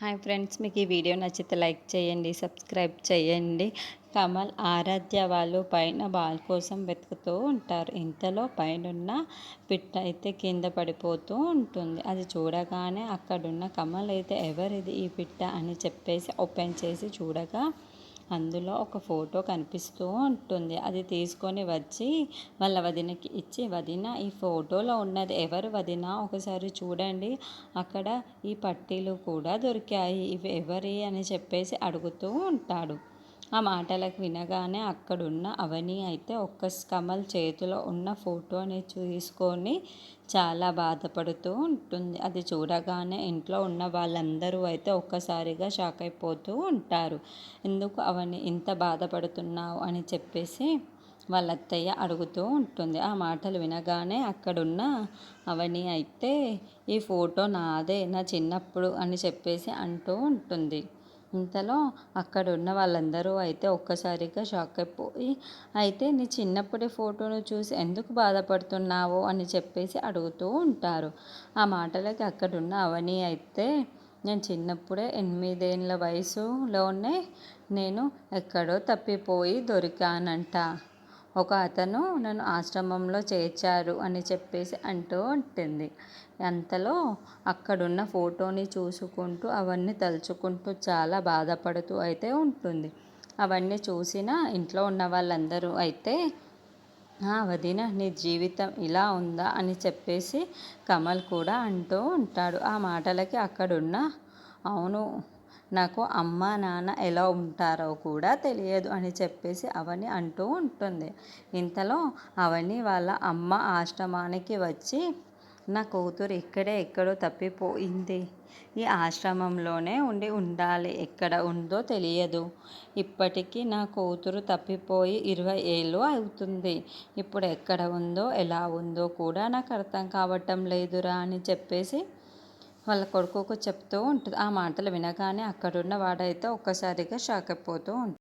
Hi friends, మీకు ఈ video నచ్చితే లైక్ చేయండి, సబ్స్క్రైబ్ చేయండి. కమల్ ఆరాధ్య వాళ్ళు పైన బాల్ కోసం వెతుకుతూ ఉంటారు. ఇంతలో పైనున్న పిట్ట అయితే కింద పడిపోతూ ఉంటుంది. అది చూడగానే అక్కడున్న కమల్ అయితే ఎవరిది ఈ పిట్ట అని చెప్పేసి ఓపెన్ చేసి చూడగా అందులో ఒక ఫోటో కనిపిస్తూ ఉంటుంది. అది తీసుకొని వచ్చి వాళ్ళ వదినకి ఇచ్చి, వదిన ఈ ఫోటోలో ఉన్నది ఎవరు వదిన, ఒకసారి చూడండి, అక్కడ ఈ పట్టీలు కూడా దొరికాయి, ఇవి ఎవరి అని చెప్పేసి అడుగుతూ ఉంటాడు. ఆ మాటలకు వినగానే అక్కడున్న అవని అయితే ఒక్క కమల్ చేతిలో ఉన్న ఫోటోని తీసుకొని చాలా బాధపడుతూ ఉంటుంది. అది చూడగానే ఇంట్లో ఉన్న వాళ్ళందరూ అయితే ఒక్కసారిగా షాక్ అయిపోతూ ఉంటారు. ఎందుకు అవని ఇంత బాధపడుతున్నావు అని చెప్పేసి వాళ్ళ అత్తయ్య అడుగుతూ ఉంటుంది. ఆ మాటలు వినగానే అక్కడున్న అవని అయితే ఈ ఫోటో నాదే, నా చిన్నప్పుడు అని చెప్పేసి అంటూ ఉంటుంది. ఇంతలో అక్కడున్న వాళ్ళందరూ అయితే ఒక్కసారిగా షాక్ అయిపోయి, అయితే నీ చిన్నప్పటి ఫోటోను చూసి ఎందుకు బాధపడుతున్నావు అని చెప్పేసి అడుగుతూ ఉంటారు. ఆ మాటలకి అక్కడున్న అవని అయితే, నేను చిన్నప్పుడే 8 ఏళ్ళ వయసులోనే నేను ఎక్కడో తప్పిపోయి దొరికానంట, ఒక అతను నన్ను ఆశ్రమంలో చేర్చారు అని చెప్పేసి అంటూ ఉంటుంది. అంతలో అక్కడున్న ఫోటోని చూసుకుంటూ అవన్నీ తలుచుకుంటూ చాలా బాధపడుతూ అయితే ఉంటుంది. అవన్నీ చూసిన ఇంట్లో ఉన్న వాళ్ళందరూ అయితే, వదిన నీ జీవితం ఇలా ఉందా అని చెప్పేసి కమల్ కూడా అంటూ ఉంటాడు. ఆ మాటలకి అక్కడున్న, అవును, నాకు అమ్మ నాన్న ఎలా ఉంటారో కూడా తెలియదు అని చెప్పేసి అవని అంటూ ఉంటుంది. ఇంతలో అవని వాళ్ళ అమ్మ ఆశ్రమానికి వచ్చి, నా కూతురు ఇక్కడే ఎక్కడో తప్పిపోయింది, ఈ ఆశ్రమంలోనే ఉండాలి, ఎక్కడ ఉందో తెలియదు, ఇప్పటికీ నా కూతురు తప్పిపోయి 20 ఏళ్ళు అవుతుంది, ఇప్పుడు ఎక్కడ ఉందో ఎలా ఉందో కూడా నాకు అర్థం కావటం లేదురా అని చెప్పేసి వాళ్ళ కొడుకుకు చెప్తూ ఉంటుంది. ఆ మాటలు వినగానే అక్కడున్న వాడైతే ఒక్కసారిగా షాక్ అయిపోతూ ఉంటుంది.